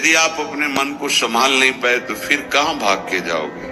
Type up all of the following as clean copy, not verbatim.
यदि आप अपने मन को संभाल नहीं पाए तो फिर कहां भाग के जाओगे।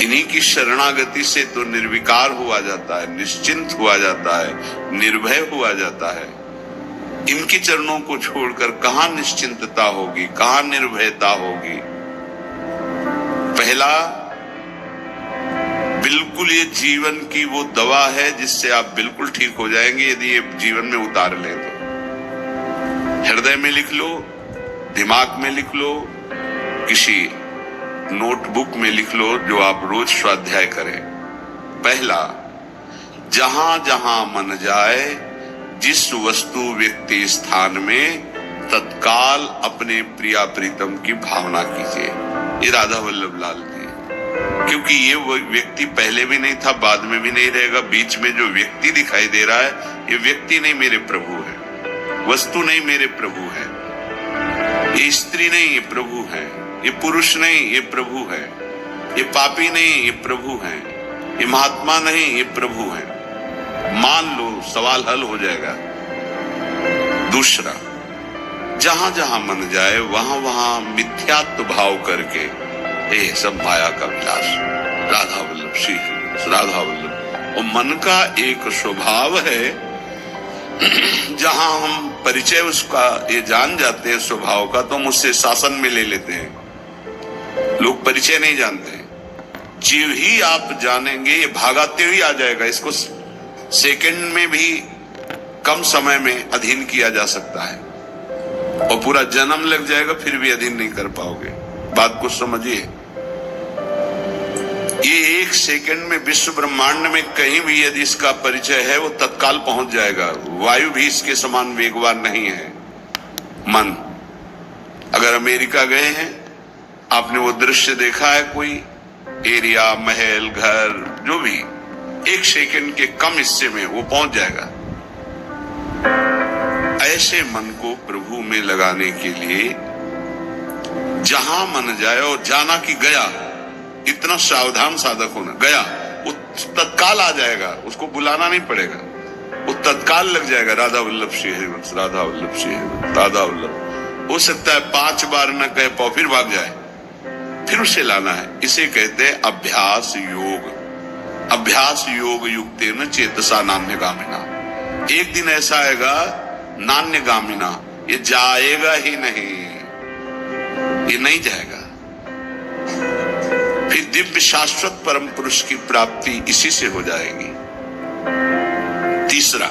इन्हीं की शरणागति से तो निर्विकार हुआ जाता है, निश्चिंत हुआ जाता है, निर्भय हुआ जाता है। इनके चरणों को छोड़कर कहां निश्चिंतता होगी, कहां निर्भयता होगी। पहला, बिल्कुल ये जीवन की वो दवा है जिससे आप बिल्कुल ठीक हो जाएंगे यदि ये जीवन में उतार ले तो। हृदय में लिख लो, दिमाग में लिख लो, किसी नोटबुक में लिख लो जो आप रोज स्वाध्याय करें। पहला, जहां जहां मन जाए, जिस वस्तु व्यक्ति स्थान में तत्काल अपने प्रिया प्रीतम की भावना कीजिए। ये राधा वल्लभ लाल जी, क्योंकि ये वो व्यक्ति पहले भी नहीं था, बाद में भी नहीं रहेगा। बीच में जो व्यक्ति दिखाई दे रहा है, ये व्यक्ति नहीं, मेरे प्रभु है। वस्तु नहीं, मेरे प्रभु है। ये स्त्री नहीं, ये प्रभु है। ये पुरुष नहीं, ये प्रभु है। ये पापी नहीं, ये प्रभु है। ये महात्मा नहीं, ये प्रभु है। मान लो, सवाल हल हो जाएगा। दूसरा, जहां जहां मन जाए वहां वहां मिथ्यात्व भाव करके ये सब माया का विलास, राधा वल्लभ श्री राधा वल्लभ। और मन का एक स्वभाव है, जहां हम परिचय उसका ये जान जाते हैं स्वभाव का, तो हम उससे शासन में ले लेते हैं। लोग परिचय नहीं जानते। जीव ही आप जानेंगे, ये भागाते हुए आ जाएगा। इसको सेकंड में भी कम समय में अधीन किया जा सकता है, और पूरा जन्म लग जाएगा फिर भी अधीन नहीं कर पाओगे। बात को समझिए। ये एक सेकंड में विश्व ब्रह्मांड में कहीं भी यदि इसका परिचय है, वो तत्काल पहुंच जाएगा। वायु भी इसके समान वेगवान नहीं है। मन, अगर अमेरिका गए हैं, आपने वो दृश्य देखा है, कोई एरिया, महल, घर, जो भी, एक सेकंड के कम हिस्से में वो पहुंच जाएगा। ऐसे मन को प्रभु में लगाने के लिए जहां मन जाए, और जाना कि गया, इतना सावधान साधक होना। गया, वो तत्काल आ जाएगा, उसको बुलाना नहीं पड़ेगा, वो तत्काल लग जाएगा। राधा वल्लभ श्री हरिवंश, राधा वल्लभ श्री हरिवंश, राधा वल्लभ। हो सकता है 5 बार न कहे पाओ, फिर भाग जाए, फिर उसे लाना है। इसे कहते हैं अभ्यास योग। अभ्यास योग युक्तेन चेतसा नान्यगामिना। एक दिन ऐसा आएगा, नान्यगामिना, ये जाएगा ही नहीं, ये नहीं जाएगा। फिर दिव्य शाश्वत परम पुरुष की प्राप्ति इसी से हो जाएगी। तीसरा,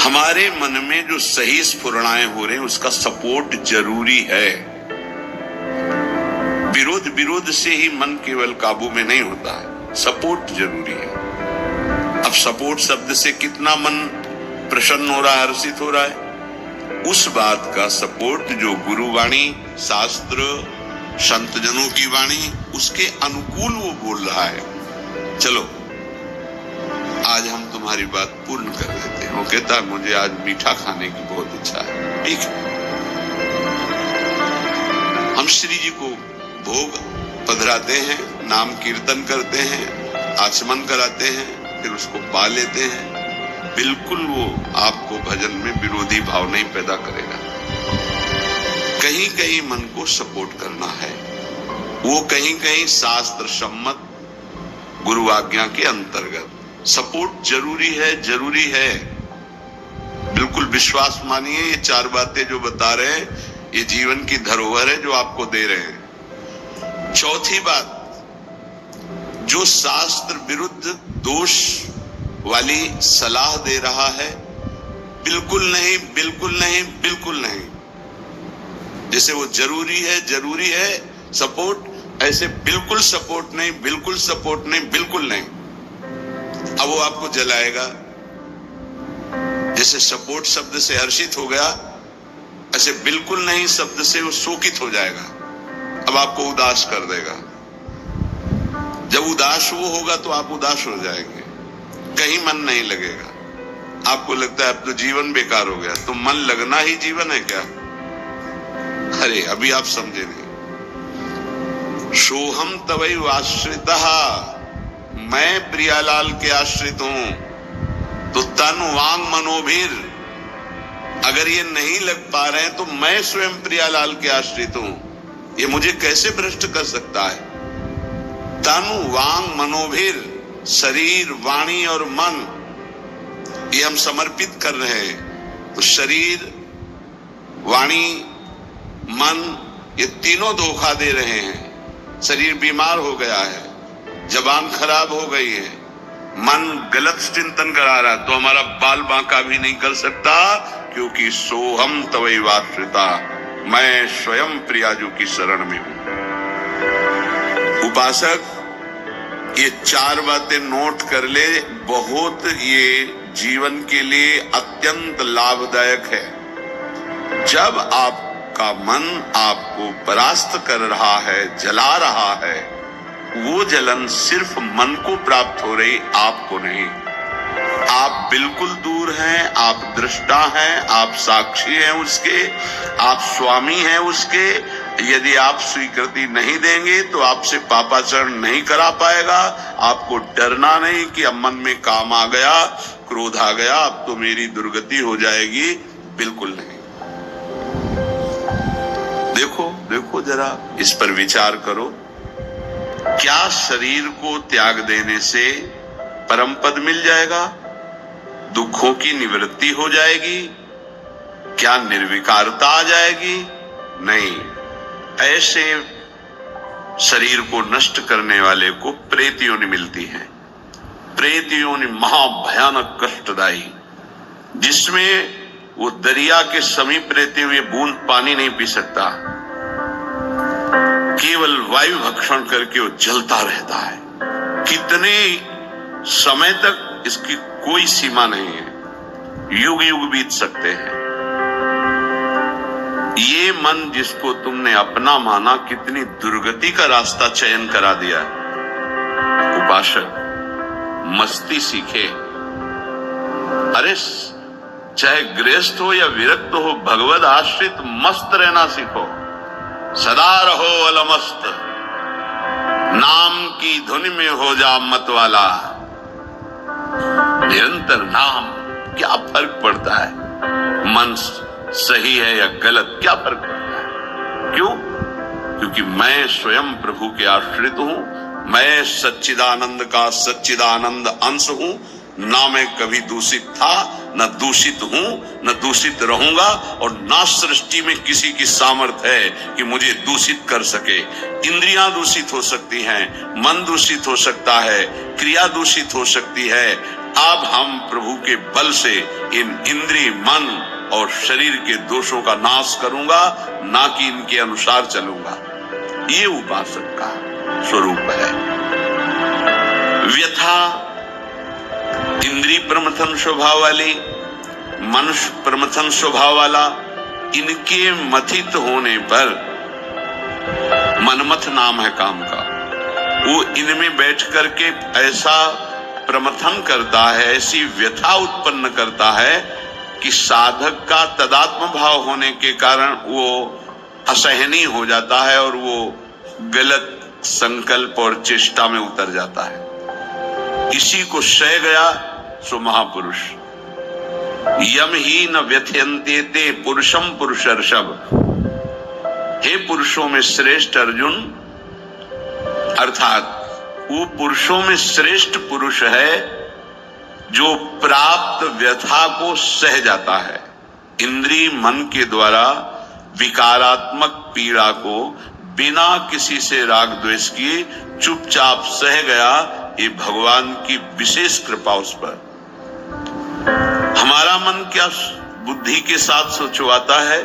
हमारे मन में जो सही स्फुरणाएं हो रहे हैं उसका सपोर्ट जरूरी है। विरोध से ही मन केवल काबू में नहीं होता है, सपोर्ट जरूरी है। अब सपोर्ट शब्द से कितना मन प्रसन्न हो रहा है, हर्षित हो रहा है, उस बात का सपोर्ट जो गुरुवाणी, शास्त्र, संत जनों की वाणी, उसके अनुकूल वो बोल रहा है। चलो आज हम तुम्हारी बात पूर्ण कर देते हैं। वो कहता है मुझे आज मीठा खाने की बहुत इच्छा है। ठीक है, हम श्री जी को भोग पधराते हैं, नाम कीर्तन करते हैं, आचमन कराते हैं, फिर उसको पा लेते हैं। बिल्कुल वो आपको भजन में विरोधी भाव नहीं पैदा करेगा। कहीं कहीं मन को सपोर्ट करना है, वो कहीं कहीं शास्त्र सम्मत गुरु आज्ञा के अंतर्गत सपोर्ट जरूरी है, जरूरी है। बिल्कुल विश्वास मानिए, ये 4 बातें जो बता रहे हैं ये जीवन की धरोहर है जो आपको दे रहे हैं। चौथी बात, जो शास्त्र विरुद्ध दोष वाली सलाह दे रहा है, बिल्कुल नहीं, बिल्कुल नहीं, बिल्कुल नहीं। जैसे वो जरूरी है सपोर्ट, ऐसे बिल्कुल सपोर्ट नहीं, बिल्कुल सपोर्ट नहीं, बिल्कुल नहीं। अब वो आपको जलाएगा। जैसे सपोर्ट शब्द से हर्षित हो गया, ऐसे बिल्कुल नहीं शब्द से वो शोकित हो जाएगा। अब आपको उदास कर देगा। जब उदास वो होगा तो आप उदास हो जाएंगे, कहीं मन नहीं लगेगा। आपको लगता है अब तो जीवन बेकार हो गया, तो मन लगना ही जीवन है क्या? अरे अभी आप समझे नहीं। सोहम तवैव आश्रितः, मैं प्रियालाल के आश्रित हूं, तो तन वांग मनोभीर अगर ये नहीं लग पा रहे हैं तो मैं स्वयं प्रियालाल के आश्रित हूं, ये मुझे कैसे भ्रष्ट कर सकता है? तनु वांग मनोभिर, शरीर वाणी और मन, ये हम समर्पित कर रहे हैं। तो शरीर वाणी मन ये तीनों धोखा दे रहे हैं। शरीर बीमार हो गया है, जबान खराब हो गई है, मन गलत चिंतन करा रहा, तो हमारा बाल बांका भी नहीं कर सकता, क्योंकि सोहम तवैवाश्रिता, मैं स्वयं प्रियाजू की शरण में हूं। उपासक ये 4 बातें नोट कर ले, बहुत ये जीवन के लिए अत्यंत लाभदायक है। जब आपका मन आपको परास्त कर रहा है, जला रहा है, वो जलन सिर्फ मन को प्राप्त हो रही, आपको नहीं। आप बिल्कुल दूर हैं, आप दृष्टा हैं, आप साक्षी हैं उसके, आप स्वामी हैं उसके। यदि आप स्वीकृति नहीं देंगे तो आपसे पापाचरण नहीं करा पाएगा। आपको डरना नहीं कि अब मन में काम आ गया, क्रोध आ गया, अब तो मेरी दुर्गति हो जाएगी, बिल्कुल नहीं। देखो जरा, इस पर विचार करो। क्या शरीर को त्याग देने से परम पद मिल जाएगा? दुखों की निवृत्ति हो जाएगी? क्या निर्विकारता आ जाएगी? नहीं। ऐसे शरीर को नष्ट करने वाले को प्रेत योनि मिलती है। प्रेत योनि महाभयानक कष्टदायी, जिसमें वो दरिया के समीप रहते हुए बूंद पानी नहीं पी सकता, केवल वायु भक्षण करके वो जलता रहता है। कितने समय तक इसकी कोई सीमा नहीं है, युग युग बीत सकते हैं। ये मन जिसको तुमने अपना माना, कितनी दुर्गति का रास्ता चयन करा दिया। उपासक मस्ती सीखे। अरे चाहे गृहस्थ हो या विरक्त हो, भगवद आश्रित मस्त रहना सीखो। सदा रहो अलमस्त, नाम की धुन में हो जा मत वाला। निरंतर नाम, क्या फर्क पड़ता है मन सही है या गलत, क्या फर्क पड़ता है? क्यों? क्योंकि मैं स्वयं प्रभु के आश्रित हूं। मैं सच्चिदानंद का सच्चिदानंद अंश हूं। ना मैं कभी दूषित था, न दूषित हूं, न दूषित रहूंगा, और ना सृष्टि में किसी की सामर्थ्य है कि मुझे दूषित कर सके। इंद्रियां दूषित हो सकती हैं, मन दूषित हो सकता है, क्रिया दूषित हो सकती है। अब हम प्रभु के बल से इन इंद्रिय, मन और शरीर के दोषों का नाश करूंगा, ना कि इनके अनुसार चलूंगा। ये उपासक का स्वरूप है। व्यथा इंद्रिय प्रमथन स्वभाव वाली, मनुष्य प्रमथन स्वभाव वाला, इनके मथित होने पर, मनमथ नाम है काम का, वो इनमें बैठ करके ऐसा प्रमथन करता है, ऐसी व्यथा उत्पन्न करता है कि साधक का तदात्म भाव होने के कारण वो असहनीय हो जाता है और वो गलत संकल्प और चेष्टा में उतर जाता है। इसी को सह गया सो महापुरुष। यम ही न व्यथयन्ते ते पुरुषम पुरुषर्षभ। हे पुरुषों में श्रेष्ठ अर्जुन, अर्थात वो पुरुषों में श्रेष्ठ पुरुष है जो प्राप्त व्यथा को सह जाता है। इंद्रिय मन के द्वारा विकारात्मक पीड़ा को बिना किसी से राग द्वेष किए चुपचाप सह गया, ये भगवान की विशेष कृपा उस पर। हमारा मन क्या बुद्धि के साथ सोचवाता है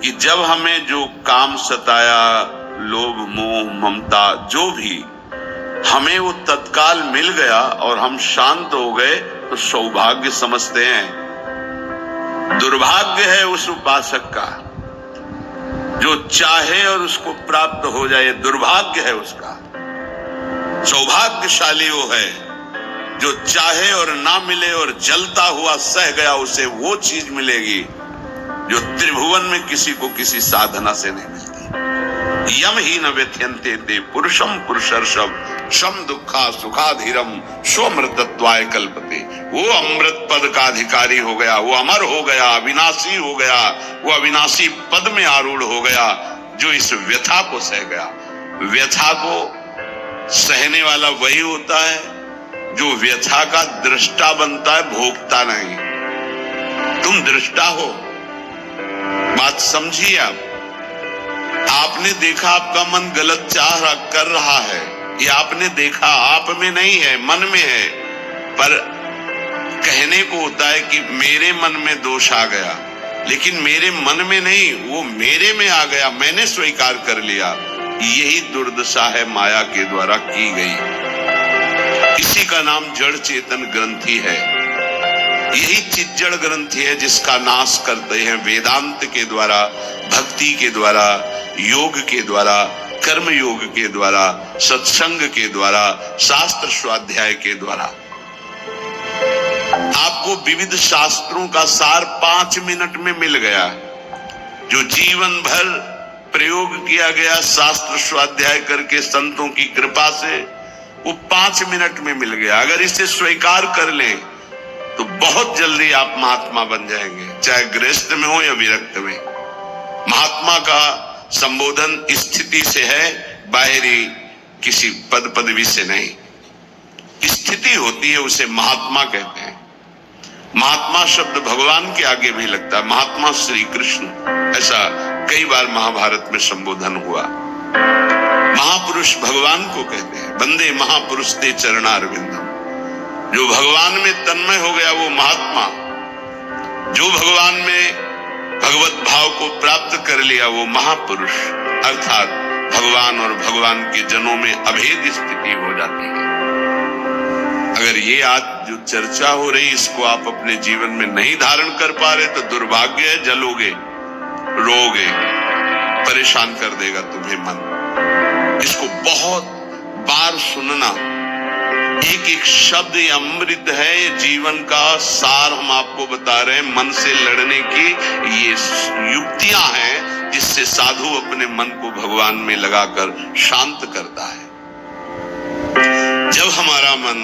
कि जब हमें जो काम सताया, लोभ मोह ममता जो भी, हमें वो तत्काल मिल गया और हम शांत हो गए तो सौभाग्य समझते हैं। दुर्भाग्य है उस उपासक का जो चाहे और उसको प्राप्त हो जाए, दुर्भाग्य है उसका। सौभाग्यशाली वो है जो चाहे और ना मिले और जलता हुआ सह गया, उसे वो चीज मिलेगी जो त्रिभुवन में किसी को किसी साधना से नहीं मिलती। यम ही न व्यथ्यन्ते ते पुरुषम पुरुषर्षभ शम दुखा सुखाधीरम स्वमृतत्वाय कल्पते। वो अमृत पद का अधिकारी हो गया, वो अमर हो गया, अविनाशी हो गया, वो अविनाशी पद में आरूढ़ हो गया जो इस व्यथा को सह गया। व्यथा को सहने वाला वही होता है जो व्यथा का दृष्टा बनता है, भोगता नहीं। तुम दृष्टा हो, बात समझिए। आपने देखा आपका मन गलत चाह कर रहा है, ये आपने देखा, आप में नहीं है, मन में है। पर कहने को होता है कि मेरे मन में दोष आ गया, लेकिन मेरे मन में नहीं, वो मेरे में आ गया, मैंने स्वीकार कर लिया। यही दुर्दशा है माया के द्वारा की गई। इसी का नाम जड़ चेतन ग्रंथि है। यही चिज्जड़ ग्रंथि है जिसका नाश करते हैं वेदांत के द्वारा, भक्ति के द्वारा, योग के द्वारा, कर्म योग के द्वारा, सत्संग के द्वारा, शास्त्र स्वाध्याय के द्वारा। आपको विविध शास्त्रों का सार 5 मिनट में मिल गया। जो जीवन भर प्रयोग किया गया शास्त्र स्वाध्याय करके संतों की कृपा से, वो 5 मिनट में मिल गया। अगर इसे स्वीकार कर लें तो बहुत जल्दी आप महात्मा बन जाएंगे, चाहे गृहस्थ में हो या विरक्त में। महात्मा का संबोधन स्थिति से है, बाहरी किसी पद पदवी से नहीं। स्थिति होती है, उसे महात्मा कहते हैं। महात्मा शब्द भगवान के आगे भी लगता है, महात्मा श्री कृष्ण, ऐसा कई बार महाभारत में संबोधन हुआ। महापुरुष भगवान को कहते हैं, वंदे महापुरुष ते चरणारविंदम। जो भगवान में तन्मय हो गया वो महात्मा, जो भगवान में भगवत भाव को प्राप्त कर लिया वो महापुरुष, अर्थात भगवान और भगवान के जनों में अभेद स्थिति हो जाती है। अगर ये आज जो चर्चा हो रही इसको आप अपने जीवन में नहीं धारण कर पा रहे तो दुर्भाग्य है, जलोगे, रोगे, परेशान कर देगा तुम्हें मन। इसको बहुत बार सुनना। एक एक शब्द ये अमृत है, ये जीवन का सार हम आपको बता रहे हैं। मन से लड़ने की ये युक्तियां हैं जिससे साधु अपने मन को भगवान में लगाकर शांत करता है। जब हमारा मन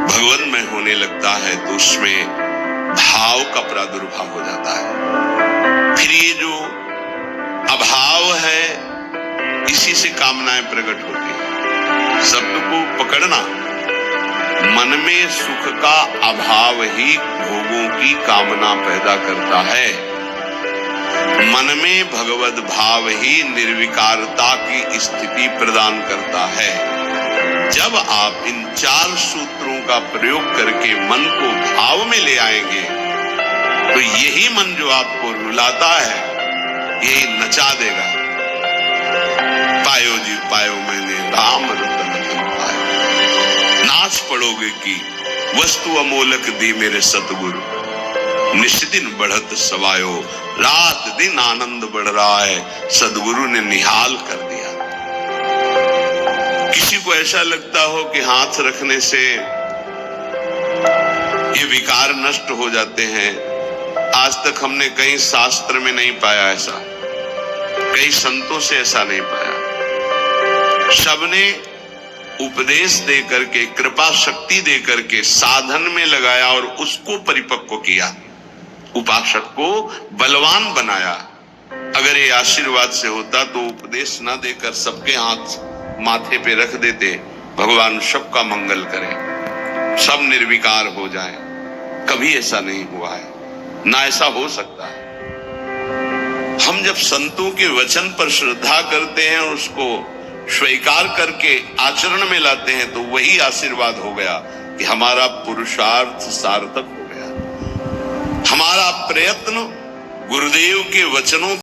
भगवन्मय होने लगता है तो उसमें भाव का प्रादुर्भाव हो जाता है। फिर ये जो अभाव है इसी से कामनाएं प्रकट होती है। शब्द को पकड़ना, मन में सुख का अभाव ही भोगों की कामना पैदा करता है। मन में भगवत भाव ही निर्विकारता की स्थिति प्रदान करता है। जब आप इन 4 सूत्रों का प्रयोग करके मन को भाव में ले आएंगे तो यही मन जो आपको रुलाता है यही नचा देगा। पायो जी पायो मैंने राम रतन पायो, नाच पड़ोगे कि वस्तु अमोलक दी मेरे सतगुरु, निष्दिन बढ़त सवायो, रात दिन आनंद बढ़ रहा है, सदगुरु ने निहाल कर दिया। किसी को ऐसा लगता हो कि हाथ रखने से ये विकार नष्ट हो जाते हैं, आज तक हमने कहीं शास्त्र में नहीं पाया ऐसा, कई संतों से ऐसा नहीं पाया। सबने उपदेश दे करके, कृपा शक्ति दे करके साधन में लगाया और उसको परिपक्व किया, उपासक को बलवान बनाया। अगर ये आशीर्वाद से होता तो उपदेश ना देकर सबके हाथ माथे पे रख देते, भगवान सबका मंगल करे, सब निर्विकार हो जाए। कभी ऐसा नहीं हुआ है, ना ऐसा हो सकता है। हम जब संतों के वचन पर श्रद्धा करते हैं और उसको स्वीकार करके आचरण में लाते हैं तो वही आशीर्वाद हो गया कि हमारा पुरुषार्थ सार्थक हो गया। हमारा प्रयत्न गुरुदेव के वचनों